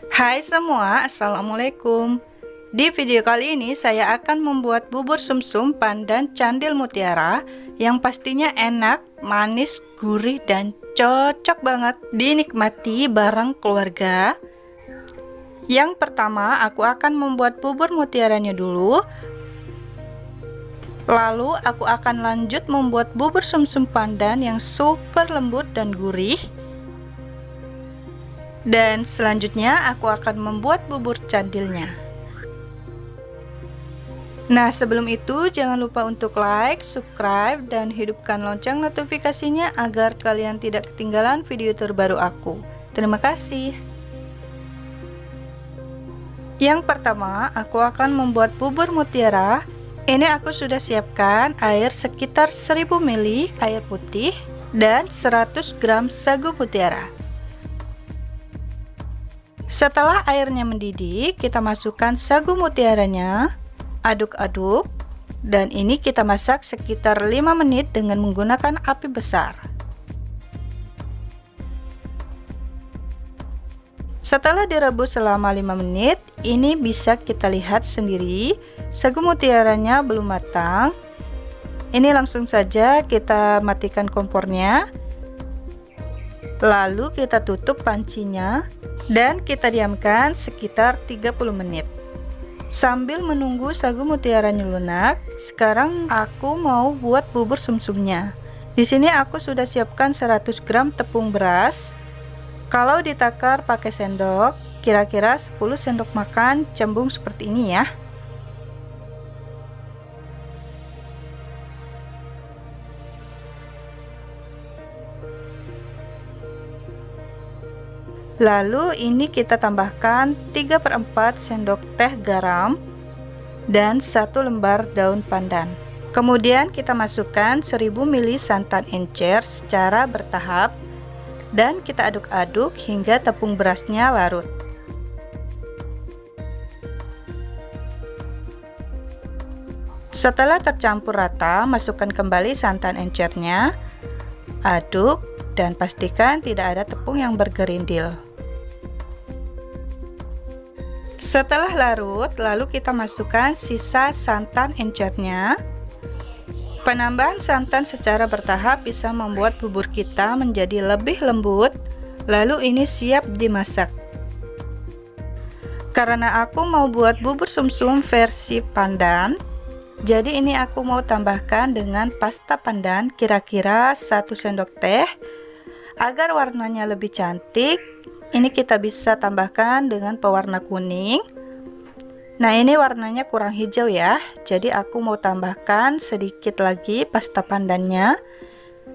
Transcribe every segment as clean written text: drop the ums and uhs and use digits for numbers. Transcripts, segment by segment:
Hai semua, Assalamualaikum. Di video kali ini saya akan membuat bubur sumsum pandan candil mutiara yang pastinya enak, manis, gurih, dan cocok banget dinikmati bareng keluarga. Yang pertama, aku akan membuat bubur mutiaranya dulu. Lalu aku akan lanjut membuat bubur sumsum pandan yang super lembut dan gurih. Dan selanjutnya aku akan membuat bubur candilnya. Nah, sebelum itu jangan lupa untuk like, subscribe, dan hidupkan lonceng notifikasinya agar kalian tidak ketinggalan video terbaru aku. Terima kasih. Yang pertama, aku akan membuat bubur mutiara. Ini aku sudah siapkan air sekitar 1000 ml air putih dan 100 gram sagu mutiara. Setelah airnya mendidih, kita masukkan sagu mutiaranya, aduk-aduk, dan ini kita masak sekitar 5 menit dengan menggunakan api besar. Setelah direbus selama 5 menit, ini bisa kita lihat sendiri sagu mutiaranya belum matang. Ini langsung saja kita matikan kompornya. Lalu kita tutup pancinya dan kita diamkan sekitar 30 menit. Sambil menunggu sagu mutiaranya lunak, sekarang aku mau buat bubur sumsumnya. Di sini aku sudah siapkan 100 gram tepung beras. Kalau ditakar pakai sendok, kira-kira 10 sendok makan cembung seperti ini ya. Lalu ini kita tambahkan 3/4 sendok teh garam dan 1 lembar daun pandan. Kemudian kita masukkan 1000 ml santan encer secara bertahap dan kita aduk-aduk hingga tepung berasnya larut. Setelah tercampur rata, masukkan kembali santan encernya, aduk dan pastikan tidak ada tepung yang bergerindil. Setelah larut, lalu kita masukkan sisa santan encernya. Penambahan santan secara bertahap bisa membuat bubur kita menjadi lebih lembut. Lalu ini siap dimasak. Karena aku mau buat bubur sumsum versi pandan, jadi ini aku mau tambahkan dengan pasta pandan kira-kira 1 sendok teh. Agar warnanya lebih cantik, ini kita bisa tambahkan dengan pewarna kuning. Nah, ini warnanya kurang hijau ya, jadi aku mau tambahkan sedikit lagi pasta pandannya.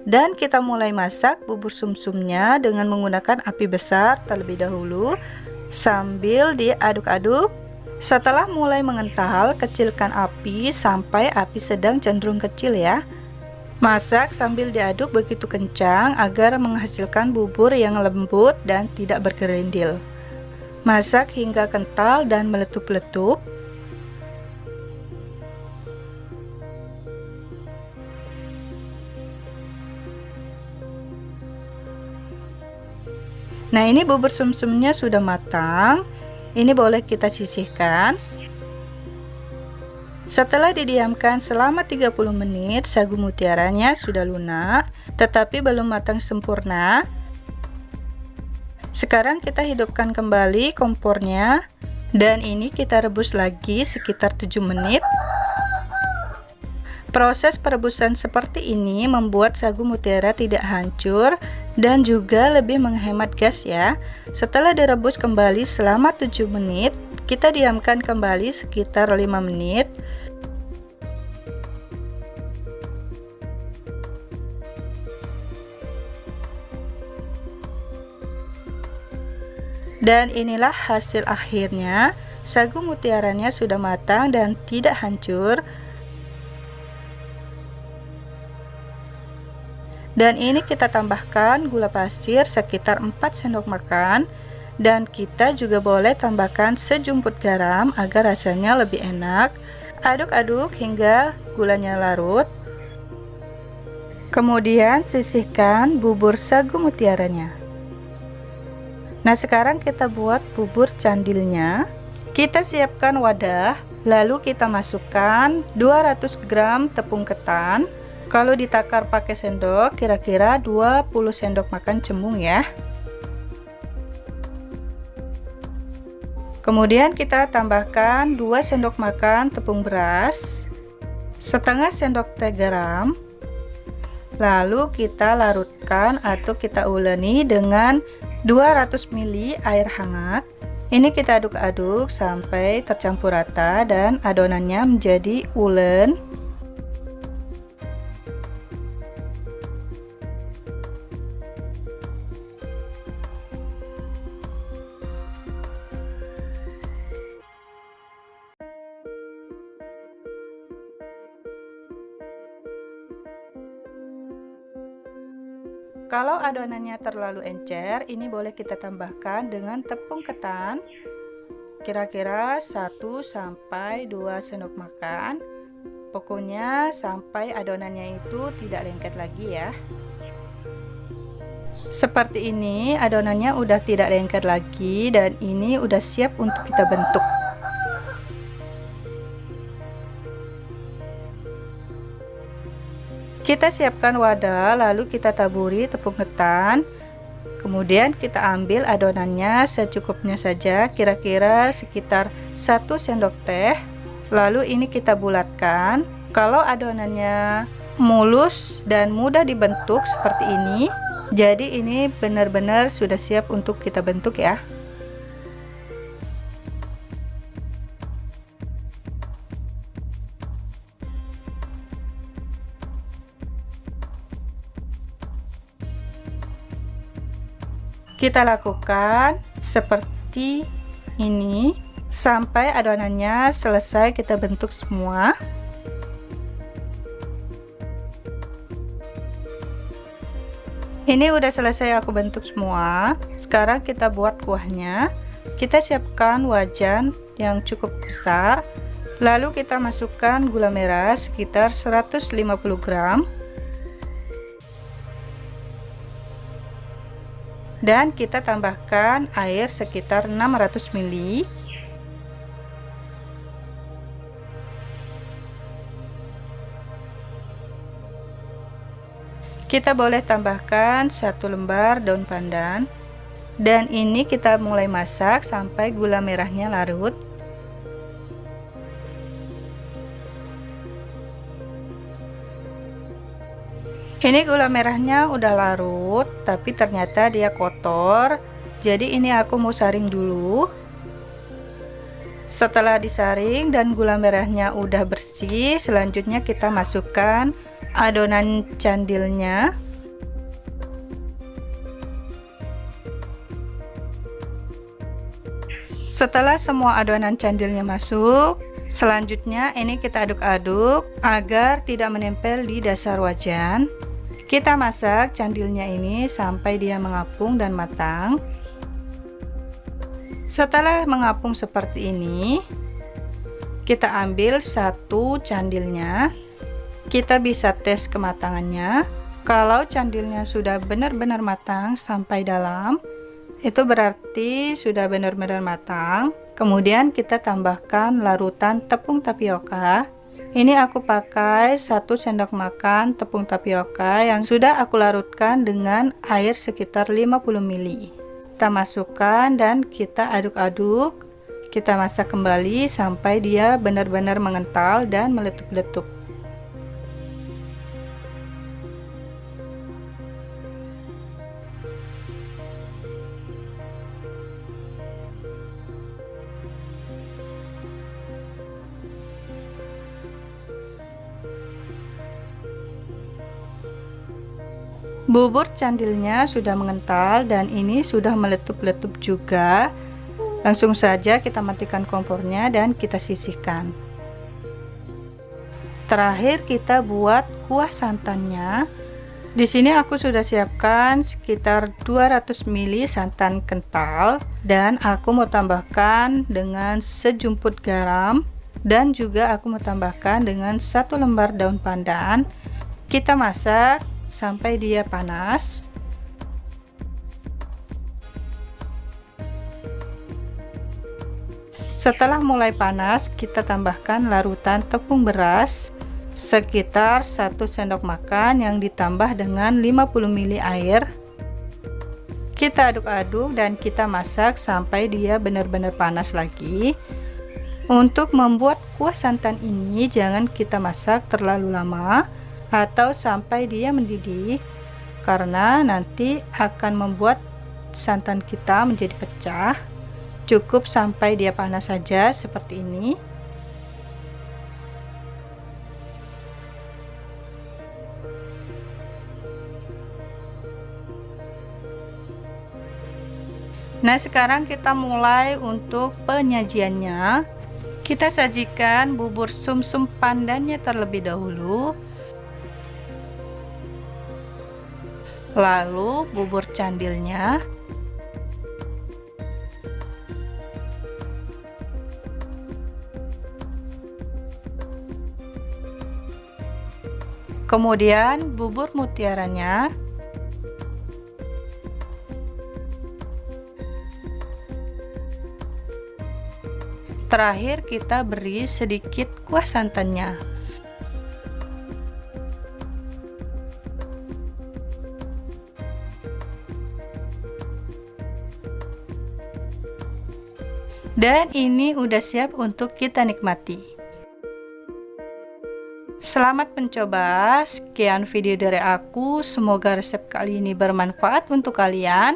Dan kita mulai masak bubur sumsumnya dengan menggunakan api besar terlebih dahulu sambil diaduk-aduk. Setelah mulai mengental, kecilkan api sampai api sedang cenderung kecil ya. Masak sambil diaduk begitu kencang agar menghasilkan bubur yang lembut dan tidak bergerindil. Masak hingga kental dan meletup-letup. Nah, ini bubur sumsumnya sudah matang. Ini boleh kita sisihkan. Setelah didiamkan selama 30 menit, sagu mutiaranya sudah lunak, tetapi belum matang sempurna. Sekarang kita hidupkan kembali kompornya, dan ini kita rebus lagi sekitar 7 menit. Proses perebusan seperti ini membuat sagu mutiara tidak hancur dan juga lebih menghemat gas ya. Setelah direbus kembali selama 7 menit, kita diamkan kembali sekitar 5 menit. Dan inilah hasil akhirnya. Sagu mutiaranya sudah matang dan tidak hancur. Dan ini kita tambahkan gula pasir sekitar 4 sendok makan. Dan kita juga boleh tambahkan sejumput garam agar rasanya lebih enak. Aduk-aduk hingga gulanya larut. Kemudian sisihkan bubur sagu mutiaranya. Nah, sekarang kita buat bubur candilnya. Kita siapkan wadah, lalu kita masukkan 200 gram tepung ketan. Kalau ditakar pakai sendok, kira-kira 20 sendok makan cembung ya. Kemudian kita tambahkan 2 sendok makan tepung beras, setengah sendok teh garam. Lalu kita larutkan atau kita uleni dengan 200 ml air hangat. Ini kita aduk-aduk sampai tercampur rata dan adonannya menjadi ulen. Kalau adonannya terlalu encer, ini boleh kita tambahkan dengan tepung ketan kira-kira 1-2 sendok makan. Pokoknya sampai adonannya itu tidak lengket lagi ya. Seperti ini adonannya udah tidak lengket lagi dan ini udah siap untuk kita bentuk. Kita siapkan wadah, lalu kita taburi tepung ketan. Kemudian kita ambil adonannya secukupnya saja, kira-kira sekitar 1 sendok teh. Lalu ini kita bulatkan. Kalau adonannya mulus dan mudah dibentuk seperti ini, jadi ini benar-benar sudah siap untuk kita bentuk ya. Kita lakukan seperti ini sampai adonannya selesai kita bentuk semua. Ini udah selesai aku bentuk semua. Sekarang kita buat kuahnya. Kita siapkan wajan yang cukup besar. Lalu kita masukkan gula merah sekitar 150 gram. Dan kita tambahkan air sekitar 600 ml. Kita boleh tambahkan 1 lembar daun pandan. Dan ini kita mulai masak sampai gula merahnya larut. Ini gula merahnya udah larut, tapi ternyata dia kotor. Jadi ini aku mau saring dulu. Setelah disaring dan gula merahnya udah bersih, selanjutnya kita masukkan adonan candilnya. Setelah semua adonan candilnya masuk, selanjutnya ini kita aduk-aduk agar tidak menempel di dasar wajan. Kita masak candilnya ini sampai dia mengapung dan matang. Setelah mengapung seperti ini, kita ambil satu candilnya. Kita bisa tes kematangannya. Kalau candilnya sudah benar-benar matang sampai dalam, itu berarti sudah benar-benar matang. Kemudian kita tambahkan larutan tepung tapioka. Ini aku pakai 1 sendok makan tepung tapioka yang sudah aku larutkan dengan air sekitar 50 ml. Kita masukkan dan kita aduk-aduk. Kita masak kembali sampai dia benar-benar mengental dan meletup-letup. Bubur candilnya sudah mengental dan ini sudah meletup-letup juga. Langsung saja kita matikan kompornya dan kita sisihkan. Terakhir kita buat kuah santannya. Di sini aku sudah siapkan sekitar 200 ml santan kental dan aku mau tambahkan dengan sejumput garam dan juga aku mau tambahkan dengan 1 lembar daun pandan. Kita masak sampai dia panas. Setelah mulai panas, kita tambahkan larutan tepung beras sekitar 1 sendok makan yang ditambah dengan 50 ml air. Kita aduk-aduk dan kita masak sampai dia benar-benar panas lagi. Untuk membuat kuah santan ini jangan kita masak terlalu lama atau sampai dia mendidih, karena nanti akan membuat santan kita menjadi pecah. Cukup sampai dia panas saja seperti ini. Nah, sekarang kita mulai untuk penyajiannya. Kita sajikan bubur sumsum pandannya terlebih dahulu, lalu bubur candilnya, kemudian bubur mutiaranya, terakhir kita beri sedikit kuah santannya. Dan ini udah siap untuk kita nikmati. Selamat mencoba. Sekian video dari aku. Semoga resep kali ini bermanfaat untuk kalian.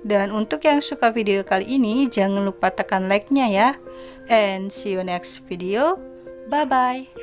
Dan untuk yang suka video kali ini, jangan lupa tekan like-nya ya. And see you next video. Bye bye.